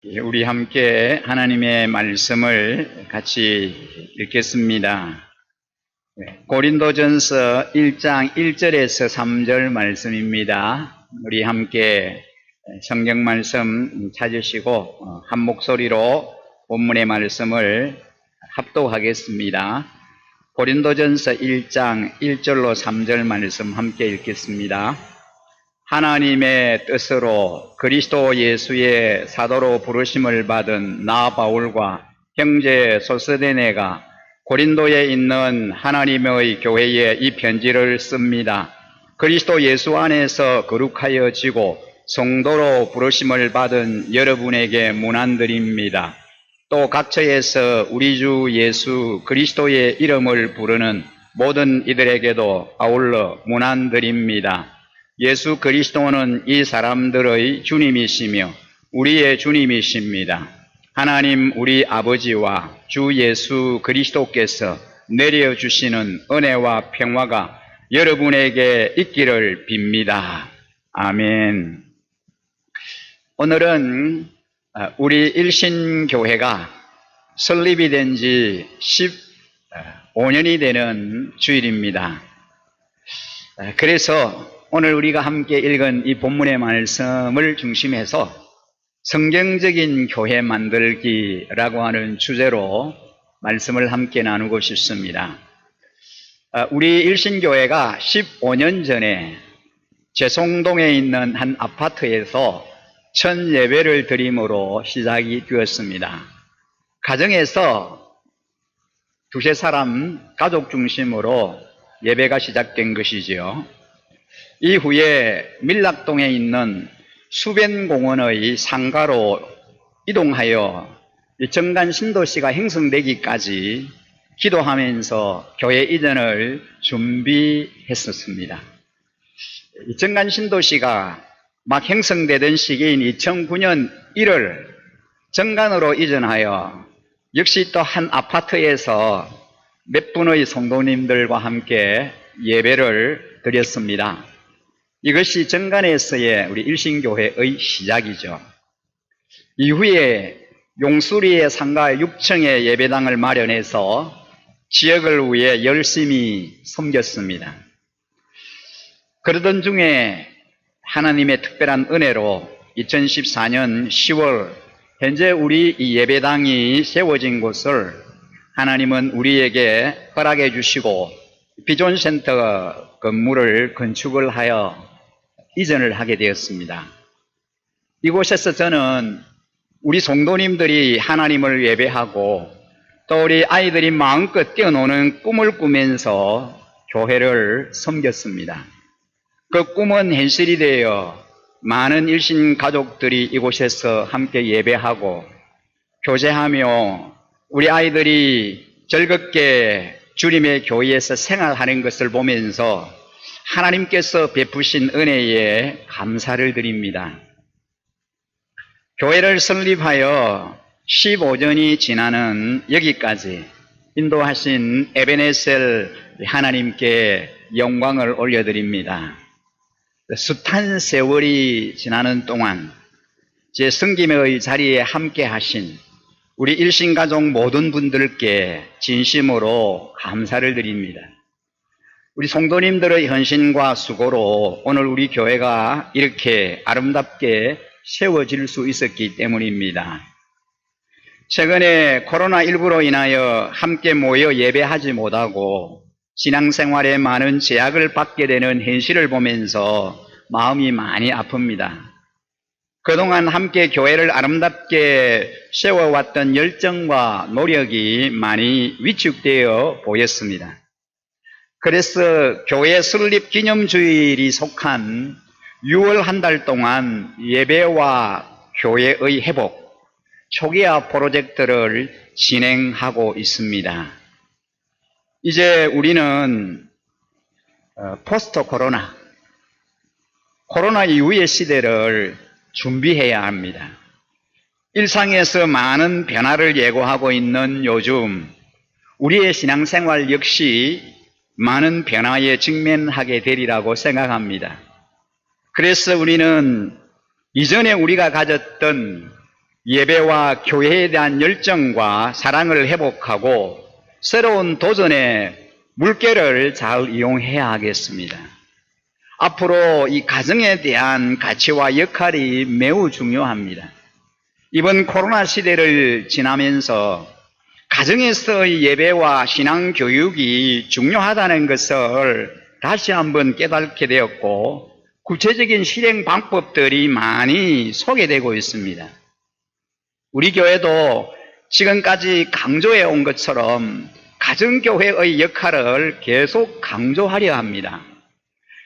우리 함께 하나님의 말씀을 같이 읽겠습니다. 고린도전서 1장 1절에서 3절 말씀입니다. 우리 함께 성경 말씀 찾으시고 한 목소리로 본문의 말씀을 합독하겠습니다. 고린도전서 1장 1절로 3절 말씀 함께 읽겠습니다. 하나님의 뜻으로 그리스도 예수의 사도로 부르심을 받은 나 바울과 형제 소스데네가 고린도에 있는 하나님의 교회에 이 편지를 씁니다. 그리스도 예수 안에서 거룩하여지고 성도로 부르심을 받은 여러분에게 문안드립니다. 또 각처에서 우리 주 예수 그리스도의 이름을 부르는 모든 이들에게도 아울러 문안드립니다. 예수 그리스도는 이 사람들의 주님이시며 우리의 주님이십니다. 하나님 우리 아버지와 주 예수 그리스도께서 내려주시는 은혜와 평화가 여러분에게 있기를 빗니다. 아멘. 오늘은 우리 일신교회가 설립이 된 지 15년이 되는 주일입니다. 그래서 오늘 우리가 함께 읽은 이 본문의 말씀을 중심해서 성경적인 교회 만들기라고 하는 주제로 말씀을 함께 나누고 싶습니다. 우리 일신교회가 15년 전에 제송동에 있는 한 아파트에서 첫 예배를 드림으로 시작이 되었습니다. 가정에서 두세 사람 가족 중심으로 예배가 시작된 것이지요. 이후에 밀락동에 있는 수변공원의 상가로 이동하여 정간 신도시가 형성되기까지 기도하면서 교회 이전을 준비했었습니다. 정간 신도시가 막 형성되던 시기인 2009년 1월 정간으로 이전하여 역시 또 한 아파트에서 몇 분의 성도님들과 함께 예배를 드렸습니다. 이것이 정간에서의 우리 일신교회의 시작이죠. 이후에 용수리의 상가 6층에 예배당을 마련해서 지역을 위해 열심히 섬겼습니다. 그러던 중에 하나님의 특별한 은혜로 2014년 10월 현재 우리 이 예배당이 세워진 곳을 하나님은 우리에게 허락해 주시고 비전센터 건물을 건축을 하여 이전을 하게 되었습니다. 이곳에서 저는 우리 성도님들이 하나님을 예배하고 또 우리 아이들이 마음껏 뛰어노는 꿈을 꾸면서 교회를 섬겼습니다. 그 꿈은 현실이 되어 많은 일신 가족들이 이곳에서 함께 예배하고 교제하며 우리 아이들이 즐겁게 주님의 교회에서 생활하는 것을 보면서 하나님께서 베푸신 은혜에 감사를 드립니다. 교회를 설립하여 15년이 지나는 여기까지 인도하신 에베네셀 하나님께 영광을 올려드립니다. 숱한 세월이 지나는 동안 제 섬김의 자리에 함께 하신 우리 일신가족 모든 분들께 진심으로 감사를 드립니다. 우리 성도님들의 헌신과 수고로 오늘 우리 교회가 이렇게 아름답게 세워질 수 있었기 때문입니다. 최근에 코로나19로 인하여 함께 모여 예배하지 못하고 신앙생활에 많은 제약을 받게 되는 현실을 보면서 마음이 많이 아픕니다. 그동안 함께 교회를 아름답게 세워왔던 열정과 노력이 많이 위축되어 보였습니다. 그래서 교회 설립 기념주일이 속한 6월 한 달 동안 예배와 교회의 회복, 초기화 프로젝트를 진행하고 있습니다. 이제 우리는 포스트 코로나 이후의 시대를 준비해야 합니다. 일상에서 많은 변화를 예고하고 있는 요즘 우리의 신앙생활 역시 많은 변화에 직면하게 되리라고 생각합니다. 그래서 우리는 이전에 우리가 가졌던 예배와 교회에 대한 열정과 사랑을 회복하고 새로운 도전의 물결을 잘 이용해야 하겠습니다. 앞으로 이 가정에 대한 가치와 역할이 매우 중요합니다. 이번 코로나 시대를 지나면서 가정에서의 예배와 신앙 교육이 중요하다는 것을 다시 한번 깨닫게 되었고, 구체적인 실행 방법들이 많이 소개되고 있습니다. 우리 교회도 지금까지 강조해 온 것처럼 가정교회의 역할을 계속 강조하려 합니다.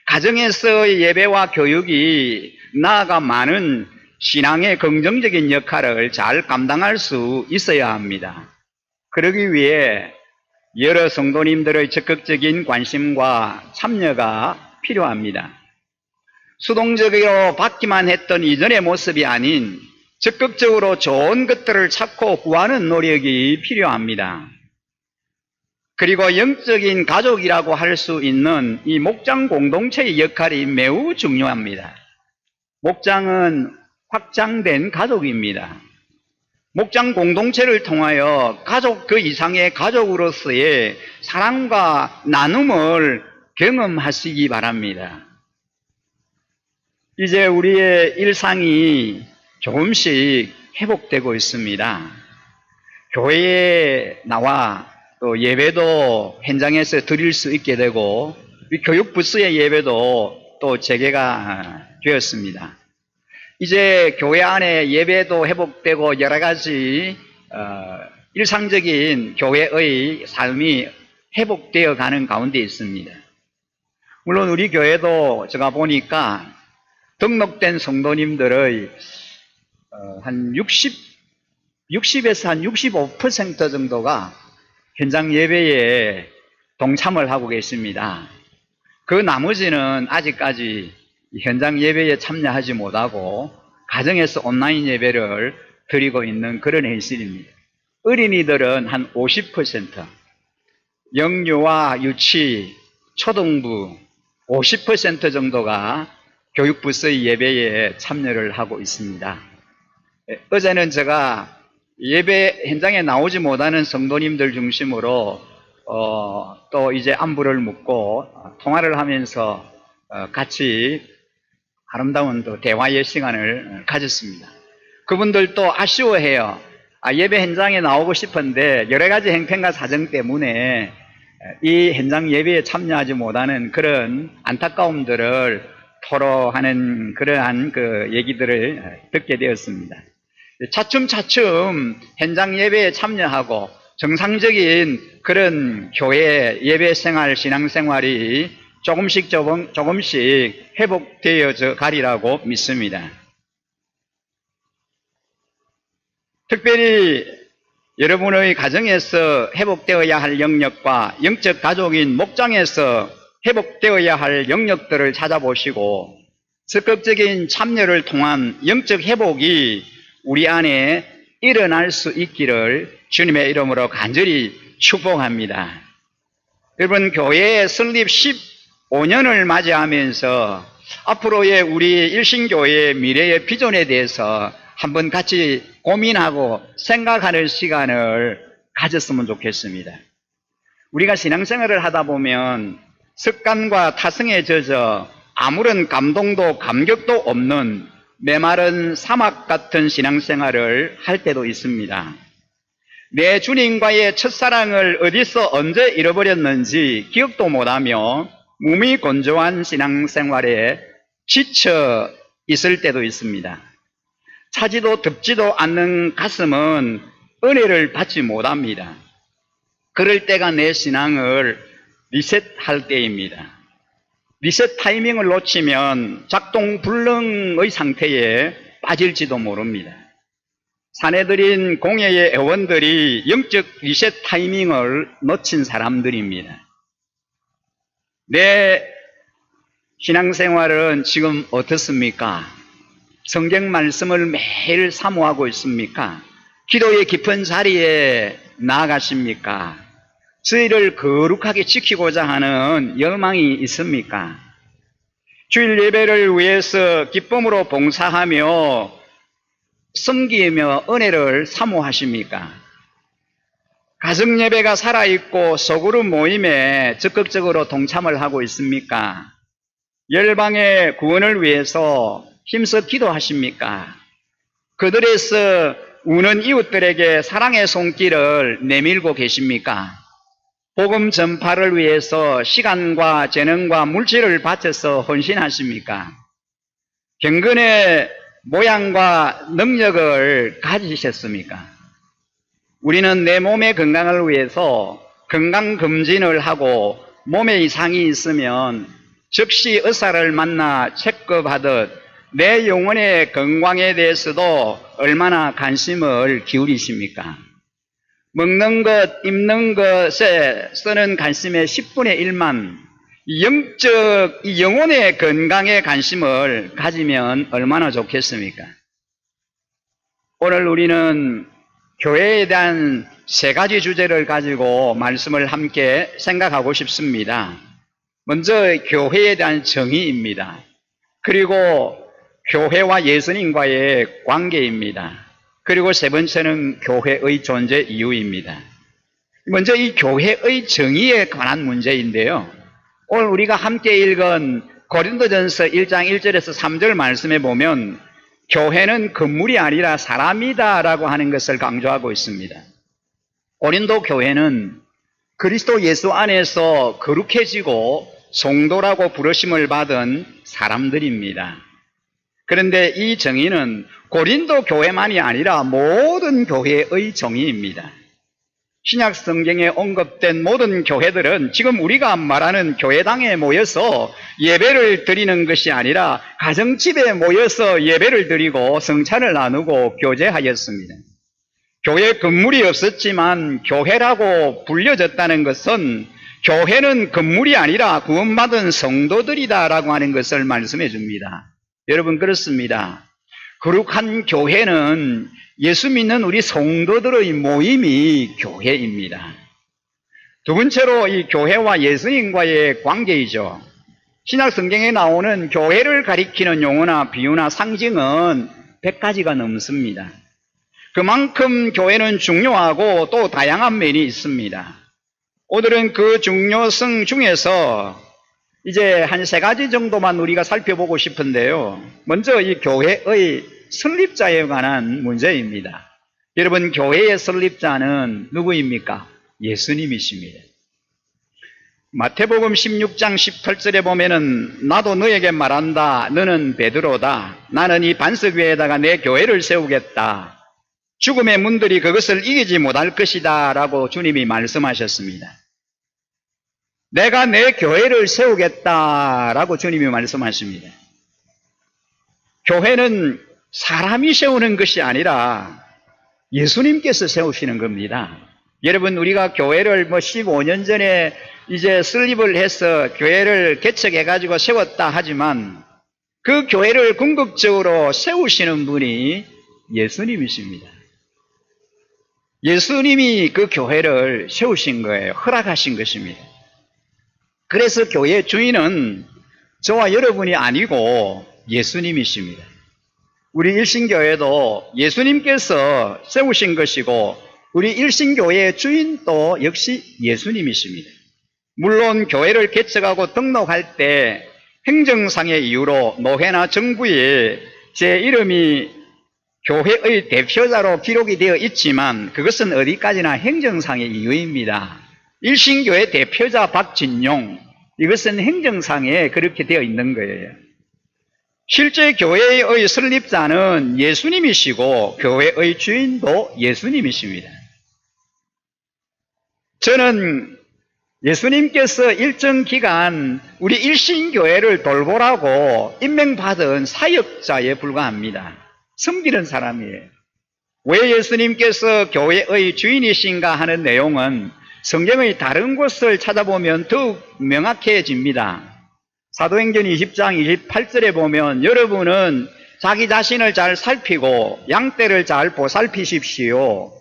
가정에서의 예배와 교육이 나아가 많은 신앙의 긍정적인 역할을 잘 감당할 수 있어야 합니다. 그러기 위해 여러 성도님들의 적극적인 관심과 참여가 필요합니다. 수동적으로 받기만 했던 이전의 모습이 아닌 적극적으로 좋은 것들을 찾고 구하는 노력이 필요합니다. 그리고 영적인 가족이라고 할 수 있는 이 목장 공동체의 역할이 매우 중요합니다. 목장은 확장된 가족입니다. 목장 공동체를 통하여 가족 그 이상의 가족으로서의 사랑과 나눔을 경험하시기 바랍니다. 이제 우리의 일상이 조금씩 회복되고 있습니다. 교회에 나와 또 예배도 현장에서 드릴 수 있게 되고, 교육부스의 예배도 또 재개가 되었습니다. 이제 교회 안에 예배도 회복되고 여러 가지 일상적인 교회의 삶이 회복되어 가는 가운데 있습니다. 물론 우리 교회도 제가 보니까 등록된 성도님들의 한 60에서 한 65% 정도가 현장 예배에 동참을 하고 계십니다. 그 나머지는 아직까지 현장 예배에 참여하지 못하고 가정에서 온라인 예배를 드리고 있는 그런 현실입니다. 어린이들은 한 50%, 영유아, 유치, 초등부 50% 정도가 교육부서의 예배에 참여를 하고 있습니다. 어제는 제가 예배 현장에 나오지 못하는 성도님들 중심으로 또 이제 안부를 묻고 통화를 하면서 같이 아름다운 또 대화의 시간을 가졌습니다. 그분들도 아쉬워해요. 예배 현장에 나오고 싶은데 여러 가지 형편과 사정 때문에 이 현장 예배에 참여하지 못하는 그런 안타까움들을 토로하는 그러한 그 얘기들을 듣게 되었습니다. 차츰차츰 현장 예배에 참여하고 정상적인 그런 교회 예배 생활, 신앙 생활이 조금씩 회복되어져 가리라고 믿습니다. 특별히 여러분의 가정에서 회복되어야 할 영역과 영적 가족인 목장에서 회복되어야 할 영역들을 찾아보시고 적극적인 참여를 통한 영적 회복이 우리 안에 일어날 수 있기를 주님의 이름으로 간절히 축복합니다. 여러분, 교회 설립 15년을 맞이하면서 앞으로의 우리 일신교회의 미래의 비전에 대해서 한번 같이 고민하고 생각하는 시간을 가졌으면 좋겠습니다. 우리가 신앙생활을 하다 보면 습관과 타성에 젖어 아무런 감동도 감격도 없는 메마른 사막 같은 신앙생활을 할 때도 있습니다. 내 주님과의 첫사랑을 어디서 언제 잃어버렸는지 기억도 못하며 몸이 건조한 신앙생활에 지쳐 있을 때도 있습니다. 차지도 덥지도 않는 가슴은 은혜를 받지 못합니다. 그럴 때가 내 신앙을 리셋할 때입니다. 리셋 타이밍을 놓치면 작동 불능의 상태에 빠질지도 모릅니다. 사내들인 공예의 회원들이 영적 리셋 타이밍을 놓친 사람들입니다. 내 신앙생활은 지금 어떻습니까? 성경 말씀을 매일 사모하고 있습니까? 기도의 깊은 자리에 나아가십니까? 저희를 거룩하게 지키고자 하는 열망이 있습니까? 주일 예배를 위해서 기쁨으로 봉사하며 섬기며 은혜를 사모하십니까? 가정예배가 살아있고 소그룹 모임에 적극적으로 동참을 하고 있습니까? 열방의 구원을 위해서 힘써 기도하십니까? 그들에서 우는 이웃들에게 사랑의 손길을 내밀고 계십니까? 복음 전파를 위해서 시간과 재능과 물질을 바쳐서 헌신하십니까? 경건의 모양과 능력을 가지셨습니까? 우리는 내 몸의 건강을 위해서 건강검진을 하고 몸에 이상이 있으면 즉시 의사를 만나 체크하듯 내 영혼의 건강에 대해서도 얼마나 관심을 기울이십니까? 먹는 것, 입는 것에 쓰는 관심의 10분의 1만 이 영혼의 건강에 관심을 가지면 얼마나 좋겠습니까? 오늘 우리는 교회에 대한 3가지 주제를 가지고 말씀을 함께 생각하고 싶습니다. 먼저 교회에 대한 정의입니다. 그리고 교회와 예수님과의 관계입니다. 그리고 3번째는 교회의 존재 이유입니다. 먼저 이 교회의 정의에 관한 문제인데요. 오늘 우리가 함께 읽은 고린도전서 1장 1절에서 3절 말씀에 보면 교회는 건물이 아니라 사람이다 라고 하는 것을 강조하고 있습니다. 고린도 교회는 그리스도 예수 안에서 거룩해지고 성도라고 부르심을 받은 사람들입니다. 그런데 이 정의는 고린도 교회만이 아니라 모든 교회의 정의입니다. 신약 성경에 언급된 모든 교회들은 지금 우리가 말하는 교회당에 모여서 예배를 드리는 것이 아니라 가정집에 모여서 예배를 드리고 성찬을 나누고 교제하였습니다. 교회 건물이 없었지만 교회라고 불려졌다는 것은 교회는 건물이 아니라 구원받은 성도들이다라고 하는 것을 말씀해 줍니다. 여러분 그렇습니다. 거룩한 교회는 예수 믿는 우리 성도들의 모임이 교회입니다. 두 번째로 이 교회와 예수님과의 관계이죠. 신약 성경에 나오는 교회를 가리키는 용어나 비유나 상징은 100가지가 넘습니다. 그만큼 교회는 중요하고 또 다양한 면이 있습니다. 오늘은 그 중요성 중에서 이제 한 3가지 정도만 우리가 살펴보고 싶은데요. 먼저 이 교회의 설립자에 관한 문제입니다. 여러분 교회의 설립자는 누구입니까? 예수님이십니다. 마태복음 16장 18절에 보면은 나도 너에게 말한다. 너는 베드로다. 나는 이 반석 위에다가 내 교회를 세우겠다. 죽음의 문들이 그것을 이기지 못할 것이다 라고 주님이 말씀하셨습니다. 내가 내 교회를 세우겠다라고 주님이 말씀하십니다. 교회는 사람이 세우는 것이 아니라 예수님께서 세우시는 겁니다. 여러분 우리가 교회를 15년 전에 이제 설립을 해서 교회를 개척해가지고 세웠다 하지만 그 교회를 궁극적으로 세우시는 분이 예수님이십니다. 예수님이 그 교회를 세우신 거예요. 허락하신 것입니다. 그래서 교회의 주인은 저와 여러분이 아니고 예수님이십니다. 우리 일신교회도 예수님께서 세우신 것이고 우리 일신교회의 주인도 역시 예수님이십니다. 물론 교회를 개척하고 등록할 때 행정상의 이유로 노회나 정부에 제 이름이 교회의 대표자로 기록이 되어 있지만 그것은 어디까지나 행정상의 이유입니다. 일신교회 대표자 박진용, 이것은 행정상에 그렇게 되어 있는 거예요. 실제 교회의 설립자는 예수님이시고 교회의 주인도 예수님이십니다. 저는 예수님께서 일정 기간 우리 일신교회를 돌보라고 임명받은 사역자에 불과합니다. 섬기는 사람이에요. 왜 예수님께서 교회의 주인이신가 하는 내용은 성경의 다른 곳을 찾아보면 더욱 명확해집니다. 사도행전 20장 28절에 보면 여러분은 자기 자신을 잘 살피고 양떼를 잘 보살피십시오.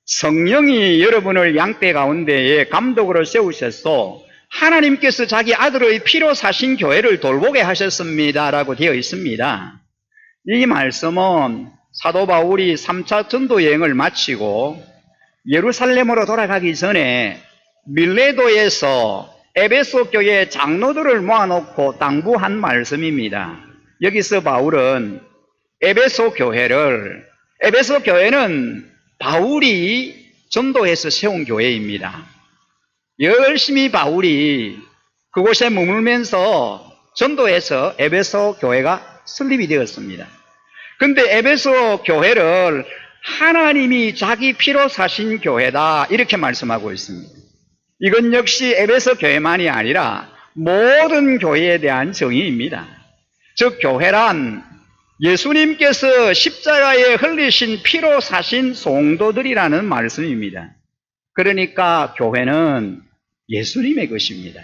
성령이 여러분을 양떼 가운데에 감독으로 세우셨소. 하나님께서 자기 아들의 피로 사신 교회를 돌보게 하셨습니다 라고 되어 있습니다. 이 말씀은 사도 바울이 3차 전도 여행을 마치고 예루살렘으로 돌아가기 전에 밀레도에서 에베소 교회 장로들을 모아놓고 당부한 말씀입니다. 여기서 바울은 에베소 교회는 바울이 전도해서 세운 교회입니다. 열심히 바울이 그곳에 머물면서 전도해서 에베소 교회가 설립이 되었습니다. 근데 에베소 교회를 하나님이 자기 피로 사신 교회다 이렇게 말씀하고 있습니다. 이건 역시 에베소 교회만이 아니라 모든 교회에 대한 정의입니다. 즉 교회란 예수님께서 십자가에 흘리신 피로 사신 성도들이라는 말씀입니다. 그러니까 교회는 예수님의 것입니다.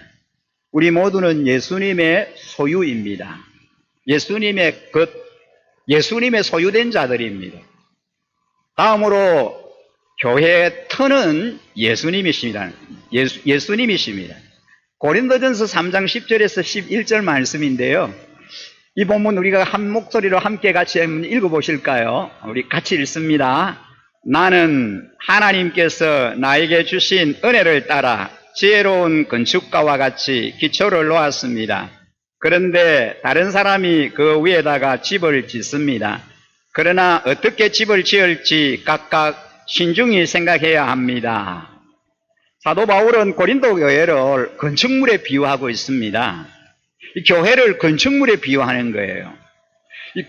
우리 모두는 예수님의 소유입니다. 예수님의 것, 예수님의 소유된 자들입니다. 다음으로 교회의 터는 예수님이십니다. 예수님이십니다. 고린도전서 3장 10절에서 11절 말씀인데요. 이 본문 우리가 한 목소리로 함께 같이 한번 읽어보실까요? 우리 같이 읽습니다. 나는 하나님께서 나에게 주신 은혜를 따라 지혜로운 건축가와 같이 기초를 놓았습니다. 그런데 다른 사람이 그 위에다가 집을 짓습니다. 그러나 어떻게 집을 지을지 각각 신중히 생각해야 합니다. 사도 바울은 고린도 교회를 건축물에 비유하고 있습니다. 이 교회를 건축물에 비유하는 거예요. 이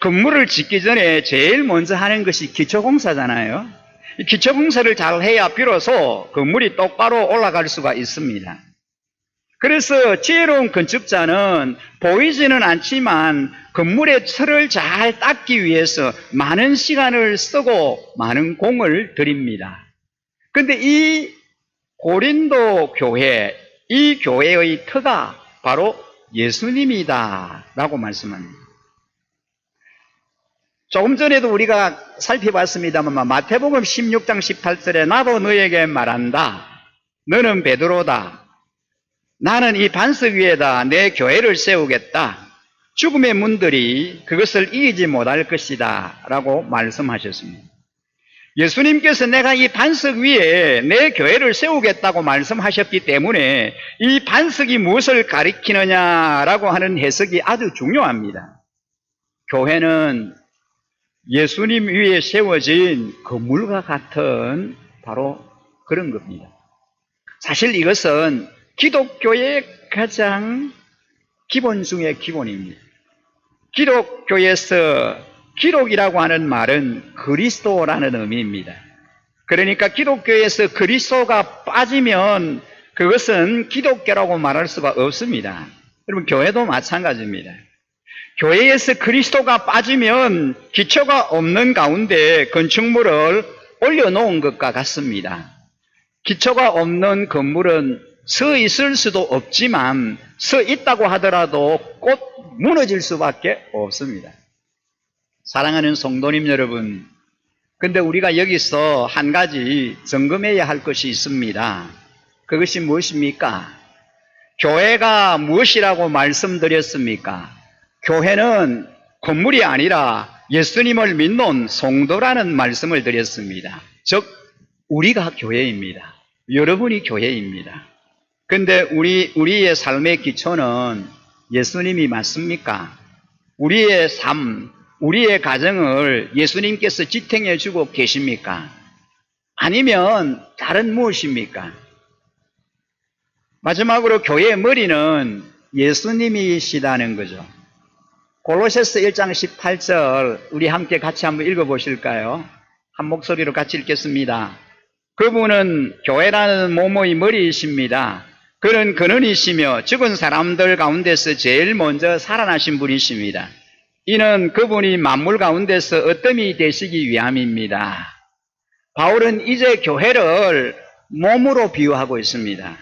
건물을 짓기 전에 제일 먼저 하는 것이 기초공사잖아요. 이 기초공사를 잘 해야 비로소 건물이 똑바로 올라갈 수가 있습니다. 그래서 지혜로운 건축자는 보이지는 않지만 건물의 틀을 잘 닦기 위해서 많은 시간을 쓰고 많은 공을 들입니다. 그런데 이 고린도 교회, 이 교회의 터가 바로 예수님이다 라고 말씀합니다. 조금 전에도 우리가 살펴봤습니다만 마태복음 16장 18절에 나도 너에게 말한다. 너는 베드로다. 나는 이 반석 위에다 내 교회를 세우겠다. 죽음의 문들이 그것을 이기지 못할 것이다 라고 말씀하셨습니다. 예수님께서 내가 이 반석 위에 내 교회를 세우겠다고 말씀하셨기 때문에 이 반석이 무엇을 가리키느냐라고 하는 해석이 아주 중요합니다. 교회는 예수님 위에 세워진 건물과 같은 바로 그런 겁니다. 사실 이것은 기독교의 가장 기본 중의 기본입니다. 기독교에서 기독이라고 하는 말은 그리스도라는 의미입니다. 그러니까 기독교에서 그리스도가 빠지면 그것은 기독교라고 말할 수가 없습니다. 여러분 교회도 마찬가지입니다. 교회에서 그리스도가 빠지면 기초가 없는 가운데 건축물을 올려놓은 것과 같습니다. 기초가 없는 건물은 서 있을 수도 없지만 서 있다고 하더라도 곧 무너질 수밖에 없습니다. 사랑하는 성도님 여러분, 근데 우리가 여기서 한 가지 점검해야 할 것이 있습니다. 그것이 무엇입니까? 교회가 무엇이라고 말씀드렸습니까? 교회는 건물이 아니라 예수님을 믿는 성도라는 말씀을 드렸습니다. 즉 우리가 교회입니다. 여러분이 교회입니다. 근데 우리의 삶의 기초는 예수님이 맞습니까? 우리의 삶, 우리의 가정을 예수님께서 지탱해 주고 계십니까? 아니면 다른 무엇입니까? 마지막으로 교회의 머리는 예수님이시다는 거죠. 골로새서 1장 18절 우리 함께 같이 한번 읽어보실까요? 한 목소리로 같이 읽겠습니다. 그분은 교회라는 몸의 머리이십니다. 그는 근원이시며 죽은 사람들 가운데서 제일 먼저 살아나신 분이십니다. 이는 그분이 만물 가운데서 어뜸이 되시기 위함입니다. 바울은 이제 교회를 몸으로 비유하고 있습니다.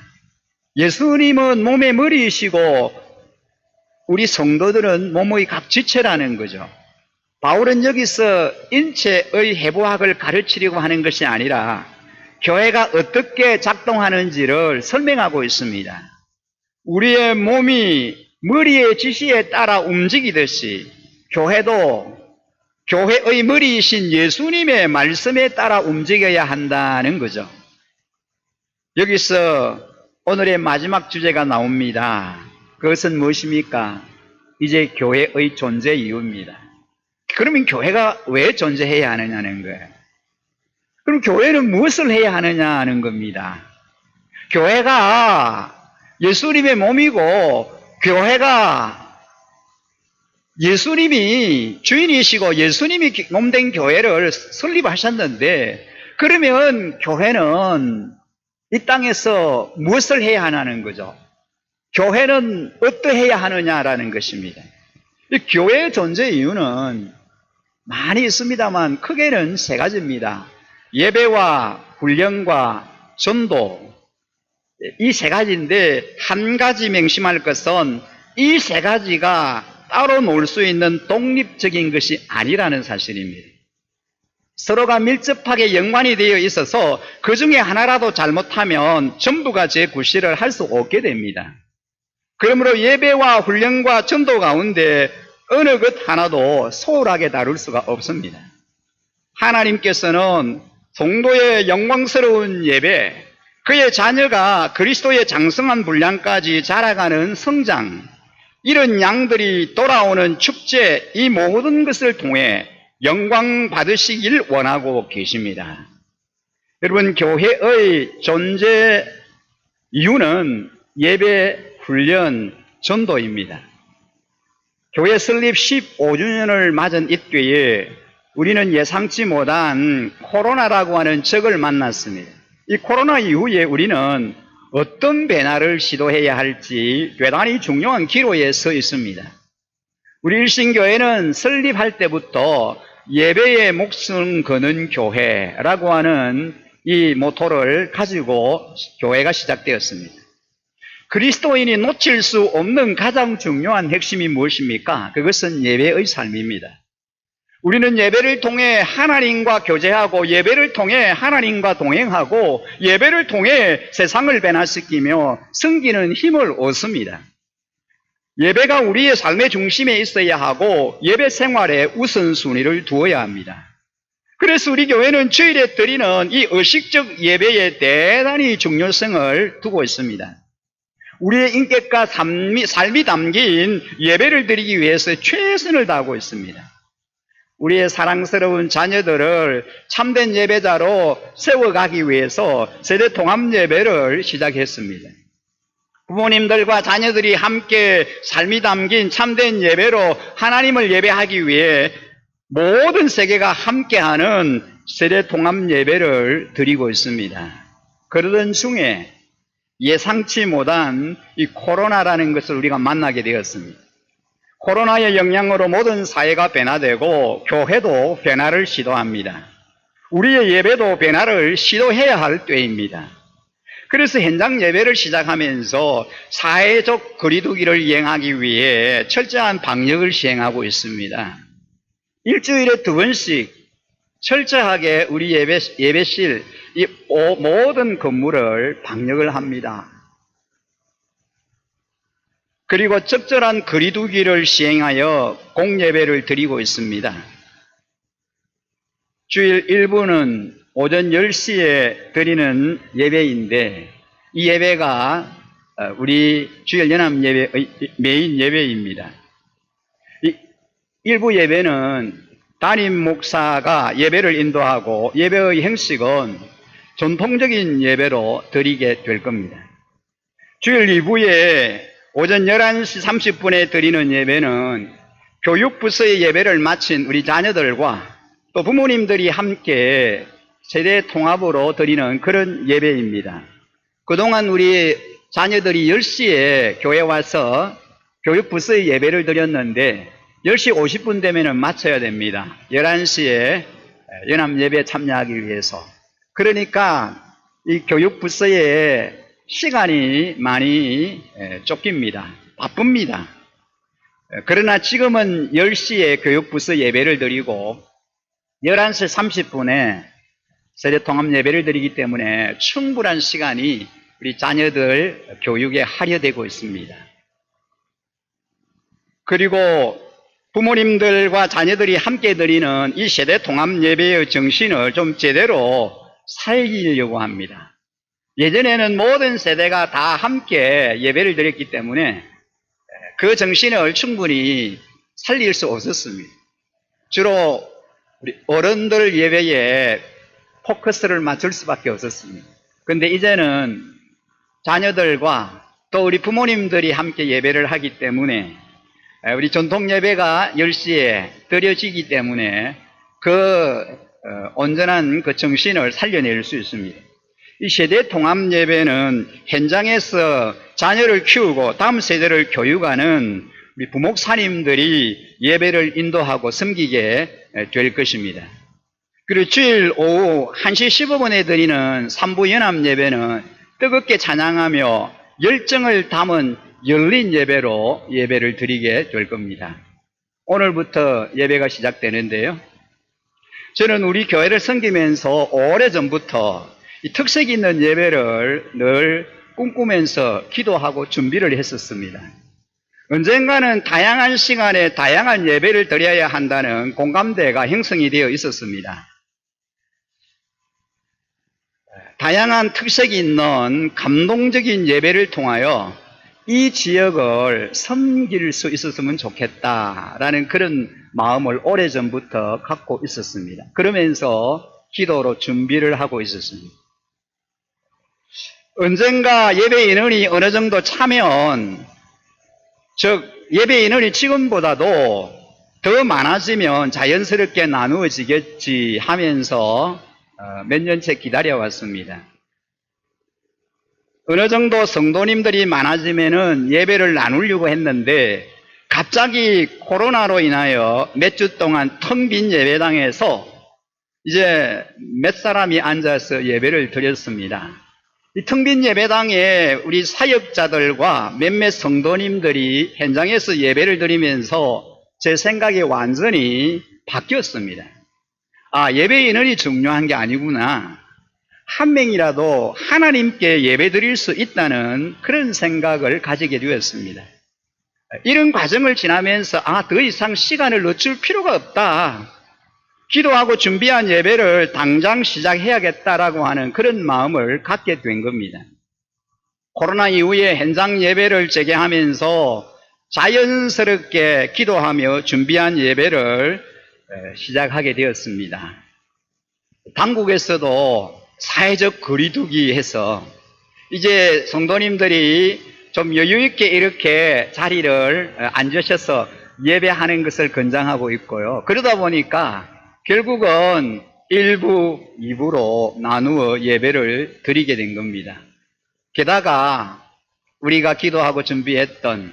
예수님은 몸의 머리이시고 우리 성도들은 몸의 각 지체라는 거죠. 바울은 여기서 인체의 해부학을 가르치려고 하는 것이 아니라 교회가 어떻게 작동하는지를 설명하고 있습니다. 우리의 몸이 머리의 지시에 따라 움직이듯이 교회의 머리이신 예수님의 말씀에 따라 움직여야 한다는 거죠. 여기서 오늘의 마지막 주제가 나옵니다. 그것은 무엇입니까? 이제 교회의 존재 이유입니다. 그러면 교회가 왜 존재해야 하느냐는 거예요. 그럼 교회는 무엇을 해야 하느냐 하는 겁니다. 교회가 예수님의 몸이고, 교회가 예수님이 주인이시고 예수님이 몸된 교회를 설립하셨는데, 그러면 교회는 이 땅에서 무엇을 해야 하냐는 거죠. 교회는 어떠해야 하느냐라는 것입니다. 이 교회의 존재 이유는 많이 있습니다만 크게는 세 가지입니다. 예배와 훈련과 전도, 이 세 가지인데, 한 가지 명심할 것은 이 세 가지가 따로 놀 수 있는 독립적인 것이 아니라는 사실입니다. 서로가 밀접하게 연관이 되어 있어서 그 중에 하나라도 잘못하면 전부가 제9시를 할 수 없게 됩니다. 그러므로 예배와 훈련과 전도 가운데 어느 것 하나도 소홀하게 다룰 수가 없습니다. 하나님께서는 성도의 영광스러운 예배, 그의 자녀가 그리스도의 장성한 분량까지 자라가는 성장, 이런 양들이 돌아오는 축제, 이 모든 것을 통해 영광 받으시길 원하고 계십니다. 여러분, 교회의 존재 이유는 예배, 훈련, 전도입니다. 교회 설립 15주년을 맞은 이때에 우리는 예상치 못한 코로나라고 하는 적을 만났습니다. 이 코로나 이후에 우리는 어떤 변화를 시도해야 할지 대단히 중요한 기로에 서 있습니다. 우리 일신교회는 설립할 때부터 예배에 목숨 거는 교회라고 하는 이 모토를 가지고 교회가 시작되었습니다. 그리스도인이 놓칠 수 없는 가장 중요한 핵심이 무엇입니까? 그것은 예배의 삶입니다. 우리는 예배를 통해 하나님과 교제하고, 예배를 통해 하나님과 동행하고, 예배를 통해 세상을 변화시키며 섬기는 힘을 얻습니다. 예배가 우리의 삶의 중심에 있어야 하고, 예배 생활에 우선순위를 두어야 합니다. 그래서 우리 교회는 주일에 드리는 이 의식적 예배에 대단히 중요성을 두고 있습니다. 우리의 인격과 삶이 담긴 예배를 드리기 위해서 최선을 다하고 있습니다. 우리의 사랑스러운 자녀들을 참된 예배자로 세워가기 위해서 세대 통합 예배를 시작했습니다. 부모님들과 자녀들이 함께 삶이 담긴 참된 예배로 하나님을 예배하기 위해 모든 세계가 함께하는 세대 통합 예배를 드리고 있습니다. 그러던 중에 예상치 못한 이 코로나라는 것을 우리가 만나게 되었습니다. 코로나의 영향으로 모든 사회가 변화되고 교회도 변화를 시도합니다. 우리의 예배도 변화를 시도해야 할 때입니다. 그래서 현장 예배를 시작하면서 사회적 거리두기를 이행하기 위해 철저한 방역을 시행하고 있습니다. 일주일에 2번씩 철저하게 우리 예배실, 이 모든 건물을 방역을 합니다. 그리고 적절한 거리두기를 시행하여 공예배를 드리고 있습니다. 주일 1부는 오전 10시에 드리는 예배인데, 이 예배가 우리 주일 연합 예배의 메인 예배입니다. 이 1부 예배는 담임 목사가 예배를 인도하고, 예배의 형식은 전통적인 예배로 드리게 될 겁니다. 주일 2부에 오전 11시 30분에 드리는 예배는 교육부서의 예배를 마친 우리 자녀들과 또 부모님들이 함께 세대 통합으로 드리는 그런 예배입니다. 그동안 우리 자녀들이 10시에 교회 와서 교육부서의 예배를 드렸는데 10시 50분 되면 마쳐야 됩니다. 11시에 연합 예배에 참여하기 위해서. 그러니까 이 교육부서의 시간이 많이 쫓깁니다. 바쁩니다. 그러나 지금은 10시에 교육부서 예배를 드리고 11시 30분에 세대통합 예배를 드리기 때문에 충분한 시간이 우리 자녀들 교육에 할애되고 있습니다. 그리고 부모님들과 자녀들이 함께 드리는 이 세대 통합 예배의 정신을 좀 제대로 살리려고 합니다. 예전에는 모든 세대가 다 함께 예배를 드렸기 때문에 그 정신을 충분히 살릴 수 없었습니다. 주로 우리 어른들 예배에 포커스를 맞출 수밖에 없었습니다. 그런데 이제는 자녀들과 또 우리 부모님들이 함께 예배를 하기 때문에 우리 전통 예배가 10시에 드려지기 때문에 온전한 그 정신을 살려낼 수 있습니다. 이 세대 통합 예배는 현장에서 자녀를 키우고 다음 세대를 교육하는 우리 부목사님들이 예배를 인도하고 섬기게 될 것입니다. 그리고 주일 오후 1시 15분에 드리는 3부 연합 예배는 뜨겁게 찬양하며 열정을 담은 열린 예배로 예배를 드리게 될 겁니다. 오늘부터 예배가 시작되는데요. 저는 우리 교회를 섬기면서 오래전부터 이 특색 있는 예배를 늘 꿈꾸면서 기도하고 준비를 했었습니다. 언젠가는 다양한 시간에 다양한 예배를 드려야 한다는 공감대가 형성이 되어 있었습니다. 다양한 특색이 있는 감동적인 예배를 통하여 이 지역을 섬길 수 있었으면 좋겠다라는 그런 마음을 오래전부터 갖고 있었습니다. 그러면서 기도로 준비를 하고 있었습니다. 언젠가 예배 인원이 어느 정도 차면, 즉 예배 인원이 지금보다도 더 많아지면 자연스럽게 나누어지겠지 하면서 몇 년째 기다려왔습니다. 어느 정도 성도님들이 많아지면은 예배를 나누려고 했는데 갑자기 코로나로 인하여 몇 주 동안 텅 빈 예배당에서 이제 몇 사람이 앉아서 예배를 드렸습니다. 이 텅 빈 예배당에 우리 사역자들과 몇몇 성도님들이 현장에서 예배를 드리면서 제 생각이 완전히 바뀌었습니다. 아, 예배 인원이 중요한 게 아니구나. 한 명이라도 하나님께 예배 드릴 수 있다는 그런 생각을 가지게 되었습니다. 이런 과정을 지나면서 더 이상 시간을 늦출 필요가 없다. 기도하고 준비한 예배를 당장 시작해야겠다라고 하는 그런 마음을 갖게 된 겁니다. 코로나 이후에 현장 예배를 재개하면서 자연스럽게 기도하며 준비한 예배를 시작하게 되었습니다. 당국에서도 사회적 거리두기 해서 이제 성도님들이 좀 여유있게 이렇게 자리를 앉으셔서 예배하는 것을 권장하고 있고요. 그러다 보니까 결국은 1부, 2부로 나누어 예배를 드리게 된 겁니다. 게다가 우리가 기도하고 준비했던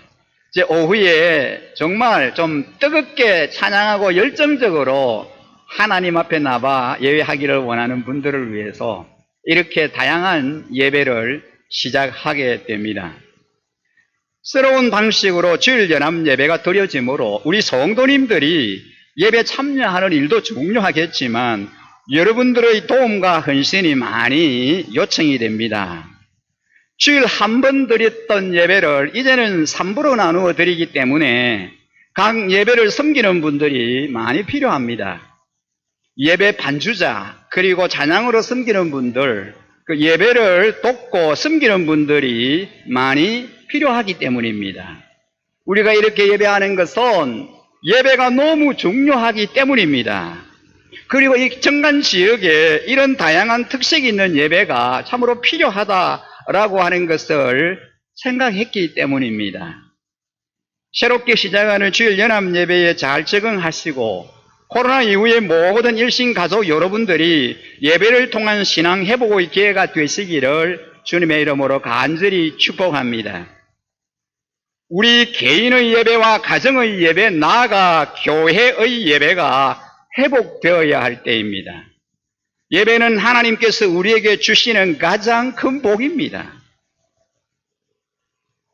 이제 오후에 정말 좀 뜨겁게 찬양하고 열정적으로 하나님 앞에 나와 예배하기를 원하는 분들을 위해서 이렇게 다양한 예배를 시작하게 됩니다. 새로운 방식으로 주일 연합 예배가 드려지므로 우리 성도님들이 예배 참여하는 일도 중요하겠지만 여러분들의 도움과 헌신이 많이 요청이 됩니다. 주일 한 번 드렸던 예배를 이제는 3부로 나누어 드리기 때문에 각 예배를 섬기는 분들이 많이 필요합니다. 예배 반주자 그리고 찬양으로 섬기는 분들, 그 예배를 돕고 섬기는 분들이 많이 필요하기 때문입니다. 우리가 이렇게 예배하는 것은 예배가 너무 중요하기 때문입니다. 그리고 이 정관 지역에 이런 다양한 특색이 있는 예배가 참으로 필요하다라고 하는 것을 생각했기 때문입니다. 새롭게 시작하는 주일 연합 예배에 잘 적응하시고 코로나 이후에 모든 일신 가족 여러분들이 예배를 통한 신앙 회복의 기회가 되시기를 주님의 이름으로 간절히 축복합니다. 우리 개인의 예배와 가정의 예배, 나아가 교회의 예배가 회복되어야 할 때입니다. 예배는 하나님께서 우리에게 주시는 가장 큰 복입니다.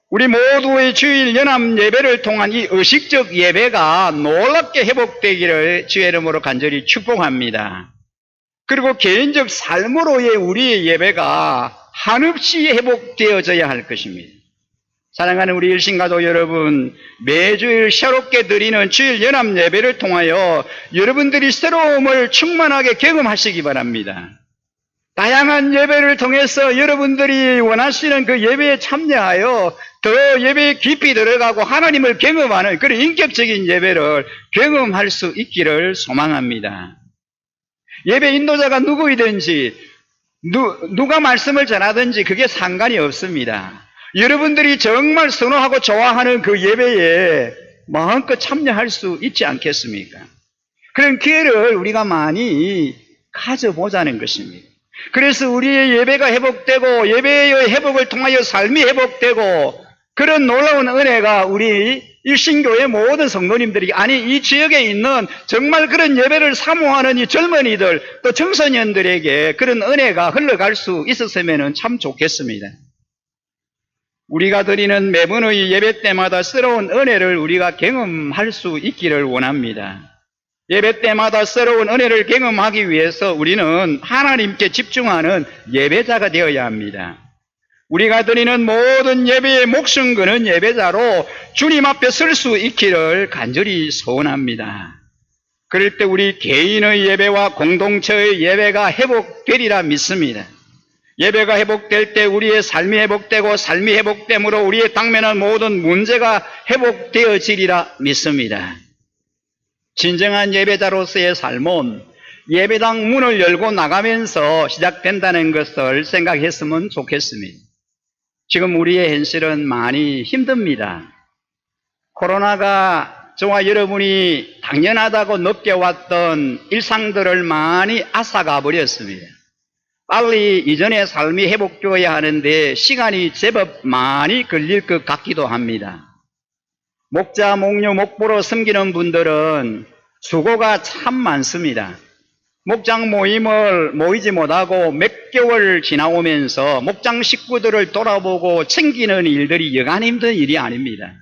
우리 모두의 주일 연합 예배를 통한 이 의식적 예배가 놀랍게 회복되기를 주의 이름으로 간절히 축복합니다. 그리고 개인적 삶으로의 우리의 예배가 한없이 회복되어져야 할 것입니다. 사랑하는 우리 일신가족 여러분, 매주일 새롭게 드리는 주일 연합 예배를 통하여 여러분들이 새로움을 충만하게 경험하시기 바랍니다. 다양한 예배를 통해서 여러분들이 원하시는 그 예배에 참여하여 더 예배에 깊이 들어가고 하나님을 경험하는 그런 인격적인 예배를 경험할 수 있기를 소망합니다. 예배 인도자가 누구이든지 누가 말씀을 전하든지 그게 상관이 없습니다. 여러분들이 정말 선호하고 좋아하는 그 예배에 마음껏 참여할 수 있지 않겠습니까? 그런 기회를 우리가 많이 가져보자는 것입니다. 그래서 우리의 예배가 회복되고 예배의 회복을 통하여 삶이 회복되고 그런 놀라운 은혜가 우리 일신교회 모든 성도님들이, 아니 이 지역에 있는 정말 그런 예배를 사모하는 이 젊은이들 또 청소년들에게 그런 은혜가 흘러갈 수 있었으면 참 좋겠습니다. 우리가 드리는 매번의 예배 때마다 새로운 은혜를 우리가 경험할 수 있기를 원합니다. 예배 때마다 새로운 은혜를 경험하기 위해서 우리는 하나님께 집중하는 예배자가 되어야 합니다. 우리가 드리는 모든 예배의 목숨 거는 예배자로 주님 앞에 설 수 있기를 간절히 소원합니다. 그럴 때 우리 개인의 예배와 공동체의 예배가 회복되리라 믿습니다. 예배가 회복될 때 우리의 삶이 회복되고 삶이 회복됨으로 우리의 당면한 모든 문제가 회복되어지리라 믿습니다. 진정한 예배자로서의 삶은 예배당 문을 열고 나가면서 시작된다는 것을 생각했으면 좋겠습니다. 지금 우리의 현실은 많이 힘듭니다. 코로나가 저와 여러분이 당연하다고 느껴왔던 일상들을 많이 앗아가 버렸습니다. 빨리 이전의 삶이 회복되어야 하는데 시간이 제법 많이 걸릴 것 같기도 합니다. 목자, 목녀, 목보로 섬기는 분들은 수고가 참 많습니다. 목장 모임을 모이지 못하고 몇 개월 지나오면서 목장 식구들을 돌아보고 챙기는 일들이 여간 힘든 일이 아닙니다.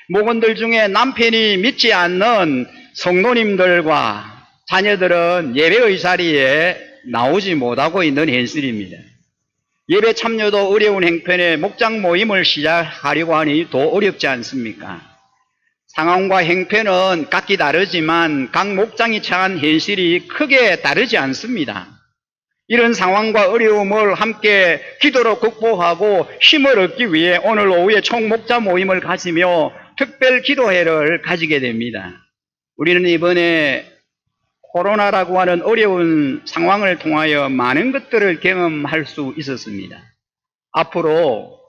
목원들 중에 남편이 믿지 않는 성도님들과 자녀들은 예배의 자리에 나오지 못하고 있는 현실입니다. 예배 참여도 어려운 형편에 목장 모임을 시작하려고 하니 더 어렵지 않습니까? 상황과 형편은 각기 다르지만 각 목장이 처한 현실이 크게 다르지 않습니다. 이런 상황과 어려움을 함께 기도로 극복하고 힘을 얻기 위해 오늘 오후에 총목자 모임을 가지며 특별 기도회를 가지게 됩니다. 우리는 이번에 코로나라고 하는 어려운 상황을 통하여 많은 것들을 경험할 수 있었습니다. 앞으로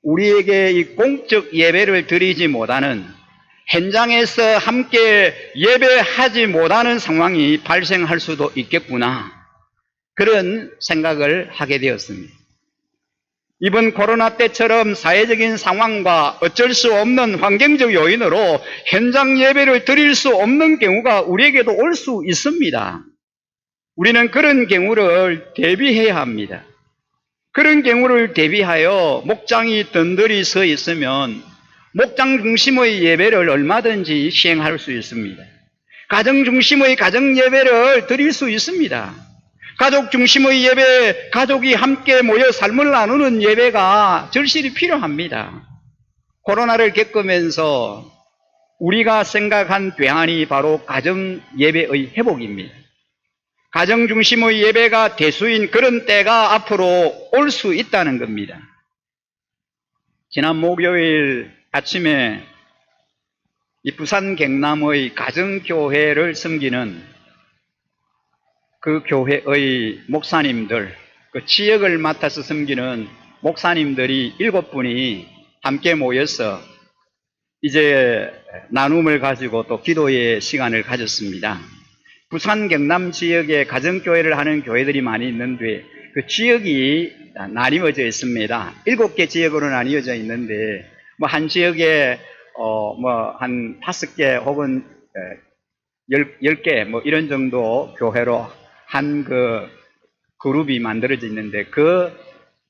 우리에게 이 공적 예배를 드리지 못하는, 현장에서 함께 예배하지 못하는 상황이 발생할 수도 있겠구나, 그런 생각을 하게 되었습니다. 이번 코로나 때처럼 사회적인 상황과 어쩔 수 없는 환경적 요인으로 현장 예배를 드릴 수 없는 경우가 우리에게도 올 수 있습니다. 우리는 그런 경우를 대비해야 합니다. 그런 경우를 대비하여 목장이 든든히 서 있으면 목장 중심의 예배를 얼마든지 시행할 수 있습니다. 가정 중심의 가정 예배를 드릴 수 있습니다. 가족 중심의 예배, 가족이 함께 모여 삶을 나누는 예배가 절실히 필요합니다. 코로나를 겪으면서 우리가 생각한 대안이 바로 가정 예배의 회복입니다. 가정 중심의 예배가 대수인 그런 때가 앞으로 올 수 있다는 겁니다. 지난 목요일 아침에 이 부산 경남의 가정교회를 섬기는 그 교회의 목사님들, 그 지역을 맡아서 섬기는 목사님들이 7분이 함께 모여서 이제 나눔을 가지고 또 기도의 시간을 가졌습니다. 부산 경남 지역에 가정교회를 하는 교회들이 많이 있는데 그 지역이 나뉘어져 있습니다. 7개 지역으로 나뉘어져 있는데 한 지역에 한 5개 혹은 10개 이런 정도 교회로 한 그 그룹이 만들어져 있는데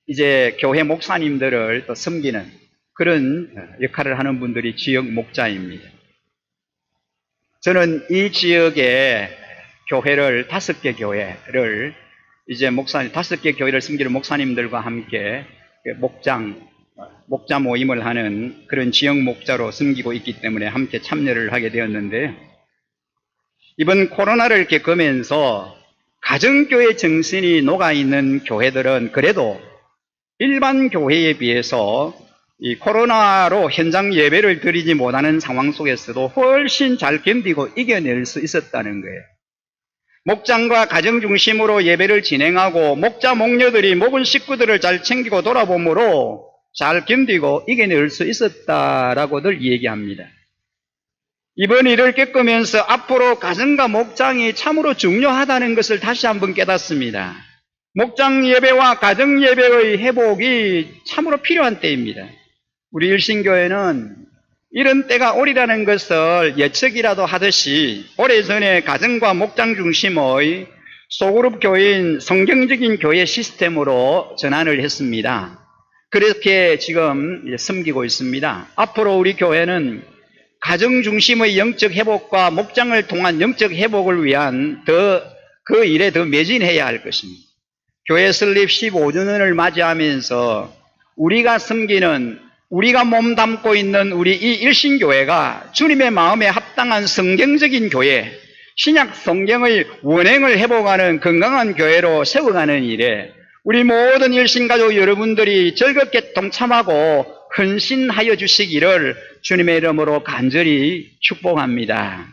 이제 교회 목사님들을 또 섬기는 그런 역할을 하는 분들이 지역 목자입니다. 저는 이 지역에 교회를 5개 교회를 이제 5개 교회를 섬기는 목사님들과 함께 목장 목자 모임을 하는 그런 지역 목자로 섬기고 있기 때문에 함께 참여를 하게 되었는데, 이번 코로나를 겪으면서 가정교회 정신이 녹아있는 교회들은 그래도 일반 교회에 비해서 이 코로나로 현장 예배를 드리지 못하는 상황 속에서도 훨씬 잘 견디고 이겨낼 수 있었다는 거예요. 목장과 가정 중심으로 예배를 진행하고 목자 목녀들이 목은 식구들을 잘 챙기고 돌아보므로 잘 견디고 이겨낼 수 있었다라고들 얘기합니다. 이번 일을 겪으면서 앞으로 가정과 목장이 참으로 중요하다는 것을 다시 한번 깨닫습니다. 목장 예배와 가정 예배의 회복이 참으로 필요한 때입니다. 우리 일신교회는 이런 때가 오리라는 것을 예측이라도 하듯이 오래전에 가정과 목장 중심의 소그룹 교회인 성경적인 교회 시스템으로 전환을 했습니다. 그렇게 지금 섬기고 있습니다. 앞으로 우리 교회는 가정 중심의 영적 회복과 목장을 통한 영적 회복을 위한 그 일에 더 매진해야 할 것입니다. 교회 설립 15주년을 맞이하면서 우리가 섬기는, 우리가 몸담고 있는 우리 이 일신교회가 주님의 마음에 합당한 성경적인 교회, 신약 성경의 원행을 회복하는 건강한 교회로 세워가는 일에 우리 모든 일신가족 여러분들이 즐겁게 동참하고 헌신하여 주시기를 주님의 이름으로 간절히 축복합니다.